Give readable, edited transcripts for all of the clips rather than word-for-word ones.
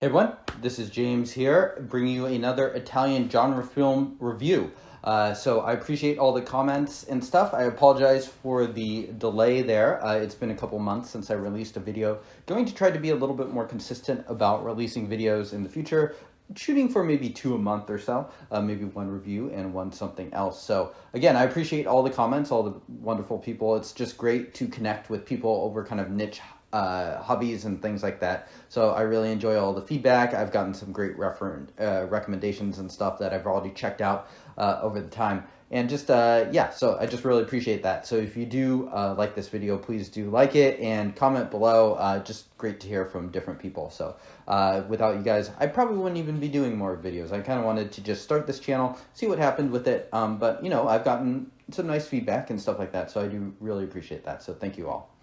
Hey everyone, this is James here, bringing you another Italian genre film review. So I appreciate all the comments and stuff. I apologize for the delay there. It's been a couple months since I released a video. Going to try to be a little bit more consistent about releasing videos in the future, shooting for maybe 2 a month or so, maybe one review and one something else. So again, I appreciate all the comments, all the wonderful people. It's just great to connect with people over kind of niche hobbies and things like that. So I really enjoy all the feedback. I've gotten some great recommendations and stuff that I've already checked out over the time. And just, yeah, so I just really appreciate that. So if you do like this video, please do like it and comment below. Just great to hear from different people. So without you guys, I probably wouldn't even be doing more videos. I kind of wanted to just start this channel, see what happened with it. But, you know, I've gotten some nice feedback and stuff like that. So I do really appreciate that. So thank you all.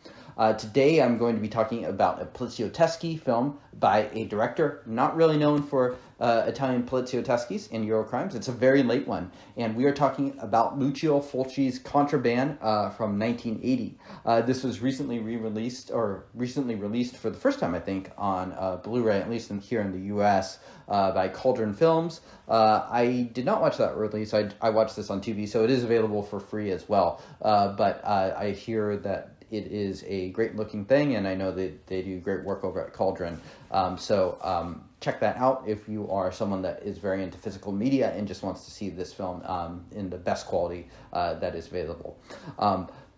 Today I'm going to be talking about a Poliziotteschi film by a director not really known for Italian Poliziotteschi's and Eurocrimes. It's a very late one, and we are talking about Lucio Fulci's Contraband from 1980. This was recently released for the first time, I think, on Blu-ray, at least here in the US, by Cauldron Films. I did not watch that release. I watched this on TV, so it is available for free as well. But I hear that it is a great looking thing, and I know that they do great work over at Cauldron. So check that out if you are someone that is very into physical media and just wants to see this film in the best quality that is available.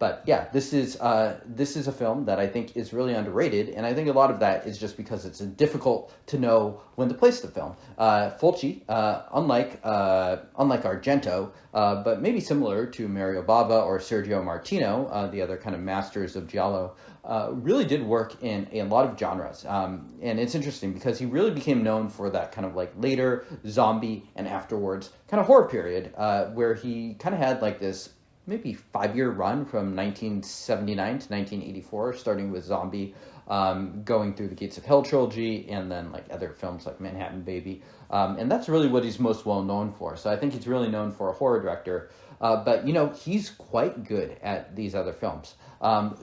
But yeah, this is a film that I think is really underrated, and I think a lot of that is just because it's difficult to know when to place the film. Fulci, unlike Argento, but maybe similar to Mario Bava or Sergio Martino, the other kind of masters of giallo, really did work in a lot of genres. And it's interesting because he really became known for that kind of like later zombie and afterwards kind of horror period, where he kind of had like this maybe 5-year run from 1979 to 1984, starting with Zombie, going through the Gates of Hell trilogy, and then like other films like Manhattan Baby. And that's really what he's most well known for. So I think he's really known for a horror director. But, you know, he's quite good at these other films.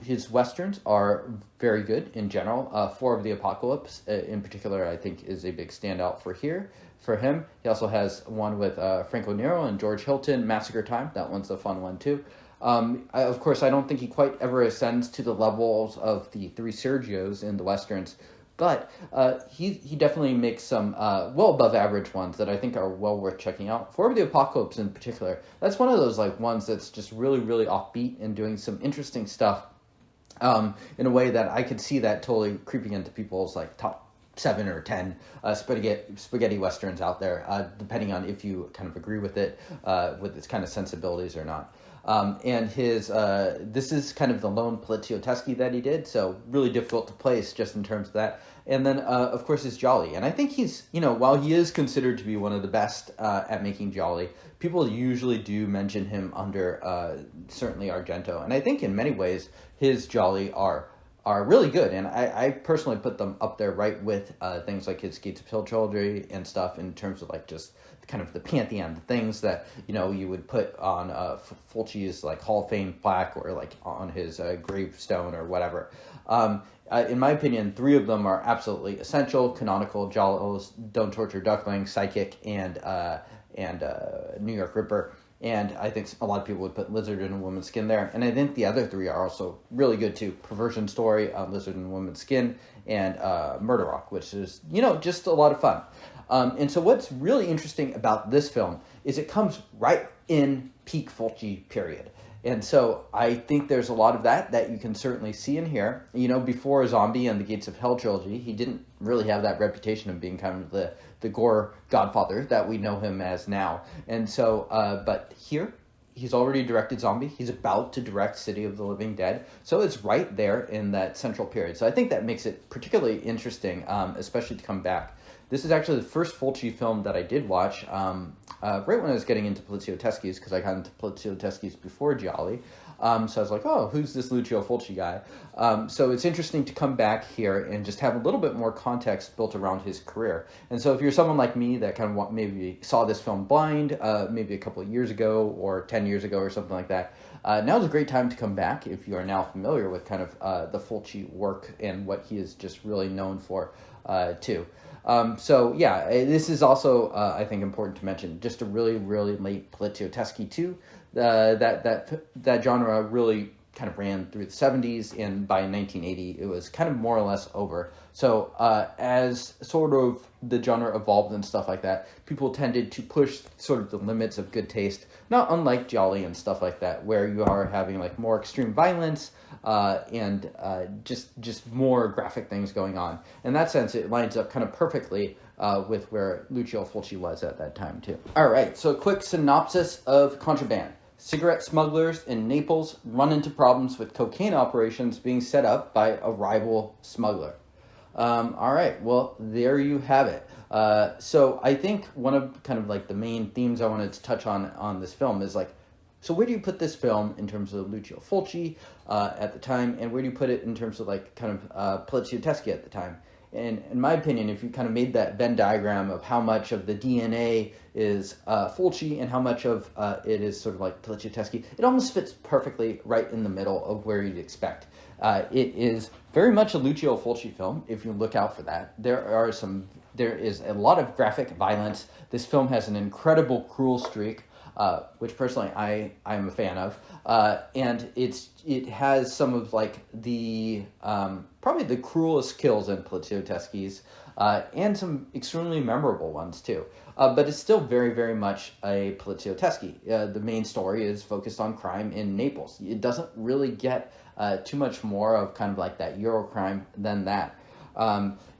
His Westerns are very good in general. Four of the Apocalypse, in particular, I think is a big standout for him. He also has one with Franco Nero and George Hilton, Massacre Time. That one's a fun one, too. Of course, I don't think he quite ever ascends to the levels of the three Sergios in the Westerns, but he definitely makes some well above average ones that I think are well worth checking out. For the Apocalypse in particular, that's one of those like ones that's just really, really offbeat and doing some interesting stuff in a way that I could see that totally creeping into people's like top 7 or 10 spaghetti westerns out there, depending on if you kind of agree with it, with its kind of sensibilities or not. And this is kind of the lone Poliziotteschi that he did, so really difficult to place just in terms of that. And then, of course, is Jolly. And I think he's, you know, while he is considered to be one of the best at making Jolly, people usually do mention him under certainly Argento. And I think in many ways, his Jolly are really good, and I personally put them up there right with things like his Gates of Hell trilogy and stuff in terms of like just kind of the pantheon, the things that, you know, you would put on Fulci's like Hall of Fame plaque or like on his gravestone or whatever. In my opinion, 3 of them are absolutely essential: canonical, Giallos, Don't Torture Duckling, Psychic, and New York Ripper. And I think a lot of people would put Lizard in a Woman's Skin there. And I think the other 3 are also really good too. Perversion Story, Lizard in a Woman's Skin, and Murder Rock, which is, you know, just a lot of fun. And so what's really interesting about this film is it comes right in peak Fulci period. And so I think there's a lot of that you can certainly see in here. You know, before Zombie and the Gates of Hell trilogy, he didn't really have that reputation of being kind of the gore godfather that we know him as now. And so, but here, he's already directed Zombie. He's about to direct City of the Living Dead. So it's right there in that central period. So I think that makes it particularly interesting, especially to come back. This is actually the first Fulci film that I did watch, right when I was getting into Poliziotteschi's, because I got into Poliziotteschi's before Gialli. So I was like, oh, who's this Lucio Fulci guy? So it's interesting to come back here and just have a little bit more context built around his career. And so if you're someone like me that kind of maybe saw this film blind, maybe a couple of years ago or 10 years ago or something like that, now's a great time to come back if you are now familiar with kind of the Fulci work and what he is just really known for too. So yeah, this is also I think important to mention. Just a really really late Poliziotteschi too. That genre really kind of ran through the 70s, and by 1980 it was kind of more or less over. So as sort of the genre evolved and stuff like that, people tended to push sort of the limits of good taste, not unlike Jolly and stuff like that, where you are having like more extreme violence and just more graphic things going on. In that sense, it lines up kind of perfectly with where Lucio Fulci was at that time too. All right, so a quick synopsis of Contraband. Cigarette smugglers in Naples run into problems with cocaine operations being set up by a rival smuggler. All right, well, there you have it. So I think one of kind of like the main themes I wanted to touch on this film is like, so where do you put this film in terms of Lucio Fulci at the time, and where do you put it in terms of like kind of Poliziotteschi at the time? And in my opinion, if you kind of made that Venn diagram of how much of the DNA is Fulci and how much of it is sort of like Poliziotteschi, it almost fits perfectly right in the middle of where you'd expect. It is very much a Lucio Fulci film, if you look out for that. There is a lot of graphic violence. This film has an incredible cruel streak, which personally I am a fan of, and it has some of like the probably the cruelest kills in Poliziotteschi's, and some extremely memorable ones too. But it's still very very much a Poliziotteschi. The main story is focused on crime in Naples. It doesn't really get too much more of kind of like that Eurocrime than that.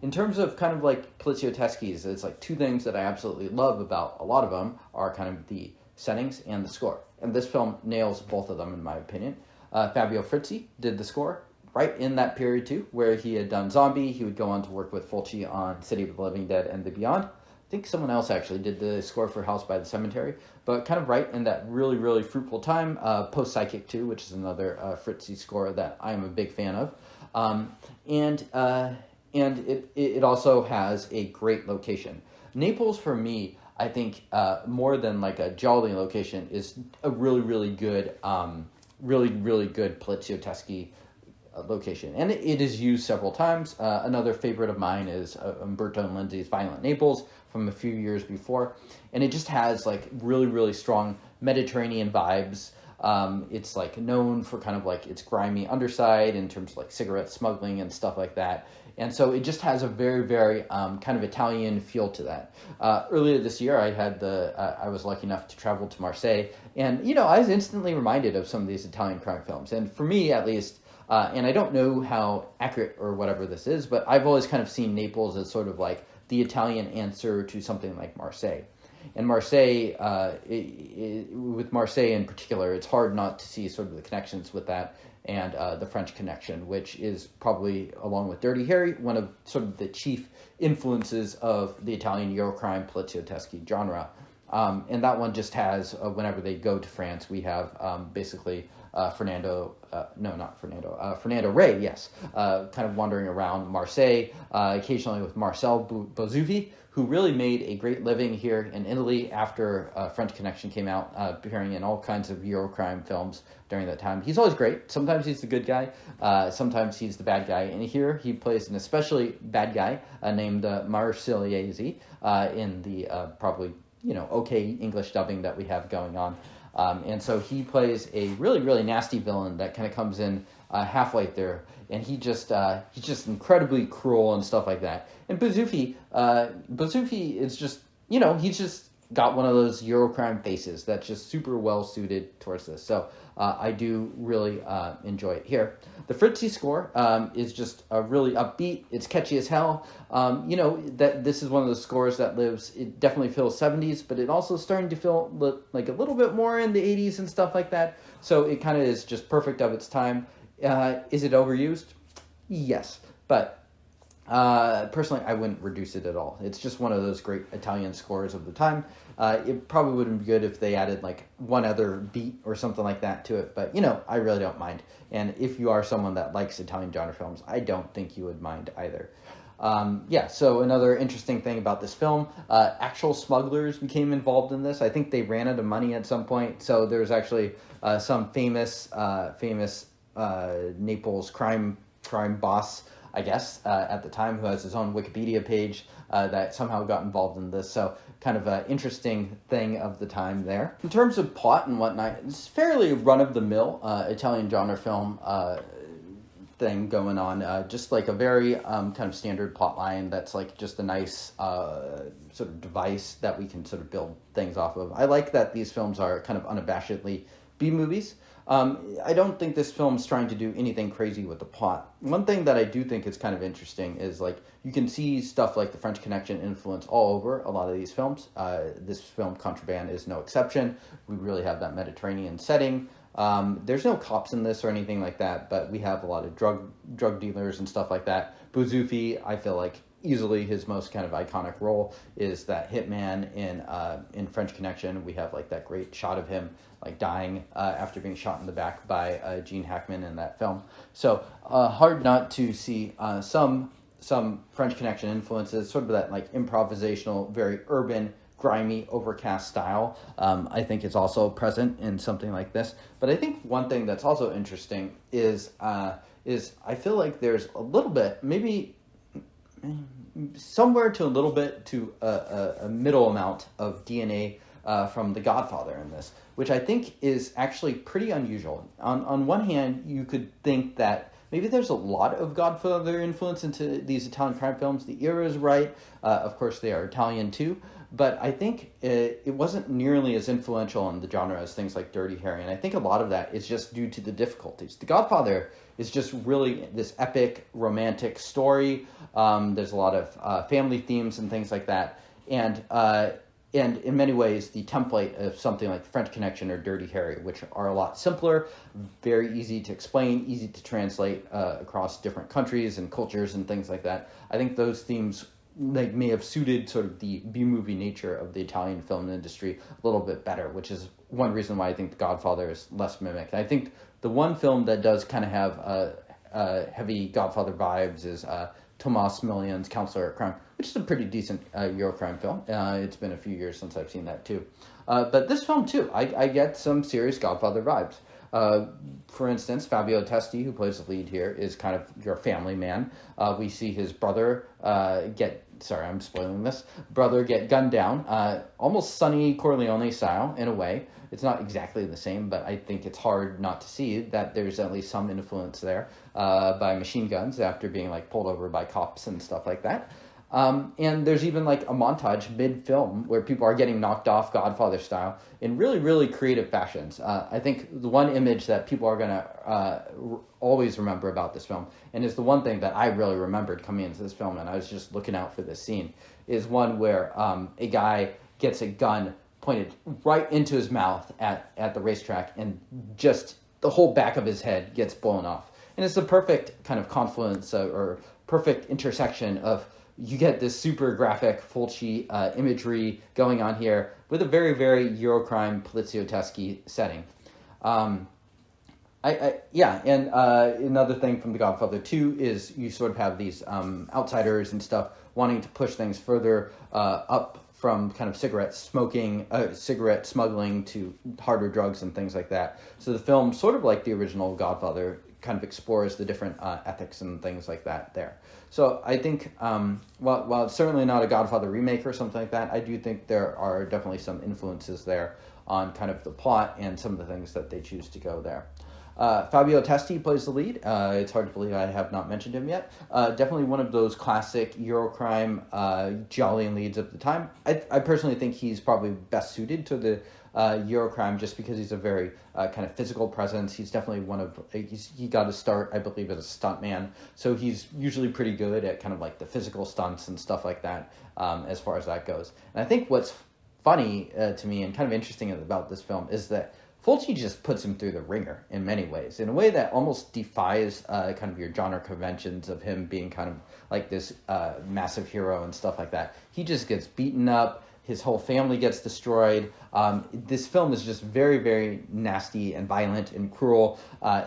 In terms of kind of like Poliziotteschi's, it's like two things that I absolutely love about a lot of them are kind of the settings and the score. And this film nails both of them, in my opinion. Fabio Frizzi did the score right in that period, too, where he had done Zombie. He would go on to work with Fulci on City of the Living Dead and The Beyond. I think someone else actually did the score for House by the Cemetery, but kind of right in that really, really fruitful time. Post-Psychic 2, which is another Frizzi score that I'm a big fan of. And it also has a great location. Naples, for me, I think more than like a jolly location, is a really, really good, really good Poliziotteschi location. And it is used several times. Another favorite of mine is Umberto and Lindsay's Violent Naples from a few years before. And it just has like really, really strong Mediterranean vibes. It's like known for kind of like its grimy underside in terms of like cigarette smuggling and stuff like that. And so it just has a very, very kind of Italian feel to that. Earlier this year, I was lucky enough to travel to Marseille, and I was instantly reminded of some of these Italian crime films. And for me, at least, and I don't know how accurate or whatever this is, but I've always kind of seen Naples as sort of like the Italian answer to something like Marseille. And Marseille, with Marseille in particular, it's hard not to see sort of the connections with that and the French connection, which is probably, along with Dirty Harry, one of sort of the chief influences of the Italian Eurocrime Poliziotteschi genre. And that one just has, whenever they go to France, we have basically Fernando Rey, yes, kind of wandering around Marseille, occasionally with Marcel Bozuvi, who really made a great living here in Italy after French Connection came out, appearing in all kinds of Eurocrime films during that time. He's always great. Sometimes he's the good guy, sometimes he's the bad guy. And here he plays an especially bad guy named Marcellesi in the probably okay English dubbing that we have going on. And so he plays a really, really nasty villain that kind of comes in halfway through, and he's just incredibly cruel and stuff like that. And Bozufi is just, he's just got one of those Eurocrime faces that's just super well suited towards this. So I do really enjoy it here. The Frizzi score is just really upbeat. It's catchy as hell. That this is one of the scores that lives. It definitely feels 70s, but it also starting to feel like a little bit more in the 80s and stuff like that. So it kind of is just perfect of its time. Is it overused? Yes, but personally, I wouldn't reduce it at all. It's just one of those great Italian scores of the time. It probably wouldn't be good if they added like one other beat or something like that to it, but I really don't mind. And if you are someone that likes Italian genre films, I don't think you would mind either. So another interesting thing about this film, actual smugglers became involved in this. I think they ran out of money at some point, so there's actually some famous Naples crime boss. I guess, at the time, who has his own Wikipedia page that somehow got involved in this. So kind of an interesting thing of the time there. In terms of plot and whatnot, it's fairly run-of-the-mill Italian genre film thing going on, just like a very kind of standard plot line that's like just a nice sort of device that we can sort of build things off of. I like that these films are kind of unabashedly B-movies. I don't think this film's trying to do anything crazy with the plot. One thing that I do think is kind of interesting is like you can see stuff like the French Connection influence all over a lot of these films. This film, Contraband, is no exception. We really have that Mediterranean setting. There's no cops in this or anything like that, but we have a lot of drug dealers and stuff like that. Bouzoufi, I feel like easily his most kind of iconic role is that hitman in French Connection. We have like that great shot of him like dying after being shot in the back by Gene Hackman in that film. So hard not to see some French Connection influences, sort of that like improvisational, very urban, grimy, overcast style. I think is also present in something like this. But I think one thing that's also interesting is I feel like there's a little bit, maybe somewhere to a little bit to a middle amount of DNA from The Godfather in this, which I think is actually pretty unusual. On one hand, you could think that maybe there's a lot of Godfather influence into these Italian crime films. The era is right. Of course, they are Italian too. But I think it wasn't nearly as influential in the genre as things like Dirty Harry. And I think a lot of that is just due to the difficulties. The Godfather is just really this epic, romantic story. There's a lot of family themes and things like that. And in many ways, the template of something like French Connection or Dirty Harry, which are a lot simpler, very easy to explain, easy to translate across different countries and cultures and things like that. I think those themes like may have suited sort of the B-movie nature of the Italian film industry a little bit better, which is one reason why I think The Godfather is less mimicked. I think the one film that does kind of have heavy Godfather vibes is Tomas Million's Counselor at Crime, which is a pretty decent Eurocrime film. It's been a few years since I've seen that too. But this film too, I get some serious Godfather vibes. For instance, Fabio Testi, who plays the lead here, is kind of your family man. We see his brother sorry, I'm spoiling this, brother get gunned down, almost Sonny Corleone style in a way. It's not exactly the same, but I think it's hard not to see that there's at least some influence there by machine guns after being like pulled over by cops and stuff like that. And there's even like a montage mid-film where people are getting knocked off Godfather style in really, really creative fashions. I think the one image that people are going to always remember about this film, and is the one thing that I really remembered coming into this film, and I was just looking out for this scene, is one where a guy gets a gun pointed right into his mouth at the racetrack, and just the whole back of his head gets blown off. And it's the perfect kind of confluence or perfect intersection of you get this super graphic Fulci imagery going on here with a very, very Eurocrime Poliziotteschi setting. Another thing from The Godfather 2 is you sort of have these outsiders and stuff wanting to push things further up from kind of cigarette smuggling to harder drugs and things like that. So the film, sort of like the original Godfather, kind of explores the different ethics and things like that there. So I think, while it's certainly not a Godfather remake or something like that, I do think there are definitely some influences there on kind of the plot and some of the things that they choose to go there. Fabio Testi plays the lead. It's hard to believe I have not mentioned him yet. Definitely one of those classic Eurocrime jolly leads of the time. I personally think he's probably best suited to the Eurocrime just because he's a very kind of physical presence. He's definitely he got his start, I believe, as a stuntman. So he's usually pretty good at kind of like the physical stunts and stuff like that as far as that goes. And I think what's funny to me and kind of interesting about this film is that Fulci just puts him through the ringer in many ways, in a way that almost defies kind of your genre conventions of him being kind of like this massive hero and stuff like that. He just gets beaten up. His whole family gets destroyed. This film is just very, very nasty and violent and cruel.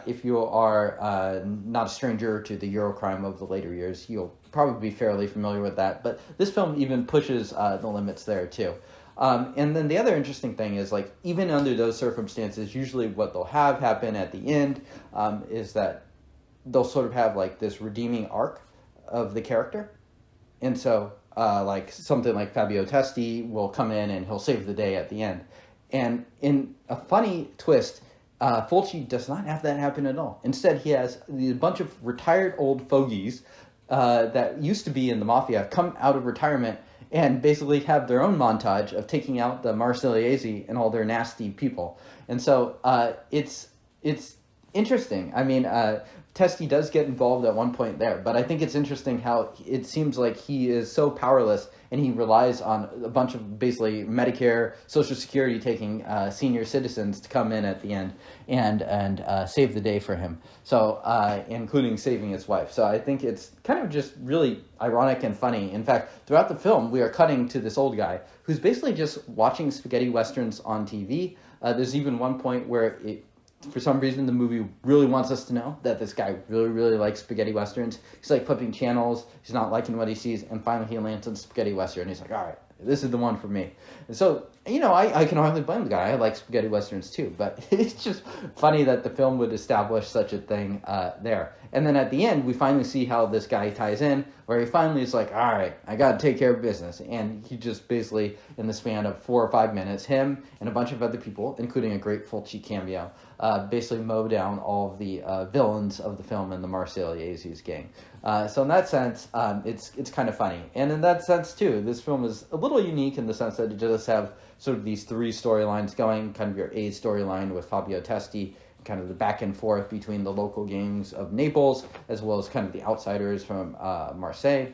If you are not a stranger to the Eurocrime of the later years, you'll probably be fairly familiar with that. But this film even pushes the limits there too. And then the other interesting thing is, like, even under those circumstances, usually what they'll have happen at the end is that they'll sort of have like this redeeming arc of the character. And so, like something like Fulci will come in and he'll save the day at the end. And in a funny twist, Fulci does not have that happen at all. Instead, he has a bunch of retired old fogies that used to be in the mafia come out of retirement and basically have their own montage of taking out the Marsigliese and all their nasty people. And so it's interesting. I mean, Testi does get involved at one point there, but I think it's interesting how it seems like he is so powerless and he relies on a bunch of basically Medicare, Social Security taking senior citizens to come in at the end and save the day for him. So, including saving his wife. So I think it's kind of just really ironic and funny. In fact, throughout the film, we are cutting to this old guy who's basically just watching spaghetti westerns on TV. There's even one point where for some reason, the movie really wants us to know that this guy really, really likes spaghetti westerns. He's like flipping channels. He's not liking what he sees. And finally, he lands on spaghetti western. He's like, all right, this is the one for me. And so, I can hardly blame the guy. I like spaghetti westerns too. But it's just funny that the film would establish such a thing there. And then at the end, we finally see how this guy ties in, where he finally is like, all right, I got to take care of business. And he just basically, in the span of 4 or 5 minutes, him and a bunch of other people, including a great Fulci cameo, basically mow down all of the villains of the film and the Marsigliese's gang. So in that sense, it's kind of funny. And in that sense, too, this film is a little unique in the sense that it does have sort of these 3 storylines going, kind of your A storyline with Fabio Testi, kind of the back and forth between the local gangs of Naples, as well as kind of the outsiders from Marseille.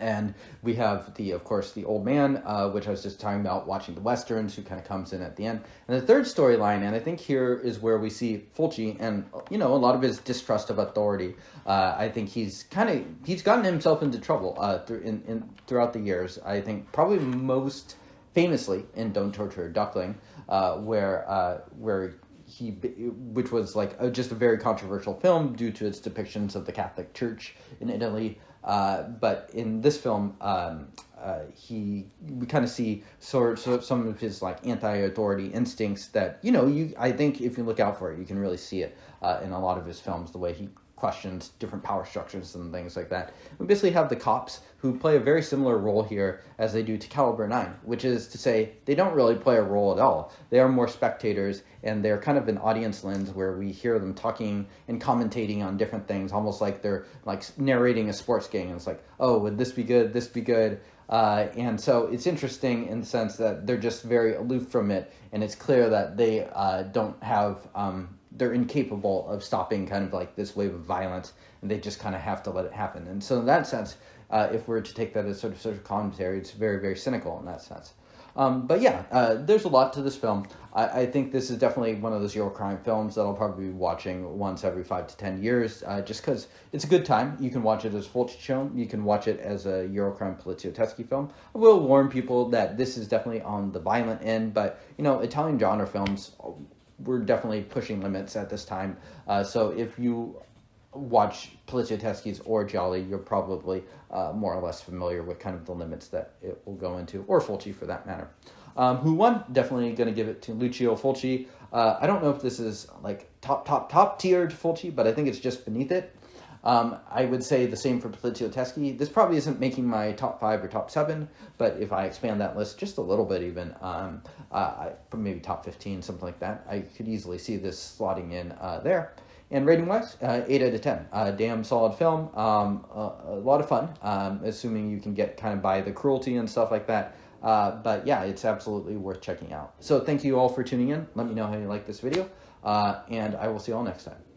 And we have of course, the old man, which I was just talking about, watching the westerns, who kind of comes in at the end. And the third storyline, and I think here is where we see Fulci and, a lot of his distrust of authority. I think he's gotten himself into trouble throughout the years. I think probably most famously in Don't Torture a Duckling, where which was like just a very controversial film due to its depictions of the Catholic Church in Italy. But in this film, we kind of see sort of some of his like anti-authority instincts that, I think if you look out for it, you can really see it in a lot of his films, the way he questions different power structures and things like that. We basically have the cops who play a very similar role here as they do to Caliber 9, which is to say they don't really play a role at all. They are more spectators, and they're kind of an audience lens where we hear them talking and commentating on different things, almost like they're like narrating a sports game. And it's like, oh, would this be good? This be good? And so it's interesting in the sense that they're just very aloof from it, and it's clear that they don't have... they're incapable of stopping kind of like this wave of violence, and they just kind of have to let it happen. And so in that sense, if we're to take that as sort of commentary, it's very, very cynical in that sense. But yeah, there's a lot to this film. I think this is definitely one of those Eurocrime films that I'll probably be watching once every 5 to 10 years, just because it's a good time. You can watch it as Fulci film. You can watch it as a Eurocrime Poliziotteschi film. I will warn people that this is definitely on the violent end, but, Italian genre films... we're definitely pushing limits at this time. So if you watch Poliziotteschi's or Jolly, you're probably more or less familiar with kind of the limits that it will go into, or Fulci for that matter. Who won? Definitely going to give it to Lucio Fulci. I don't know if this is like top tiered Fulci, but I think it's just beneath it. I would say the same for Poliziotteschi. This probably isn't making my top 5 or top 7, but if I expand that list just a little bit even, maybe top 15, something like that, I could easily see this slotting in there. And rating-wise, 8 out of 10. Damn solid film, a lot of fun, assuming you can get kind of by the cruelty and stuff like that. But yeah, it's absolutely worth checking out. So thank you all for tuning in. Let me know how you like this video, and I will see you all next time.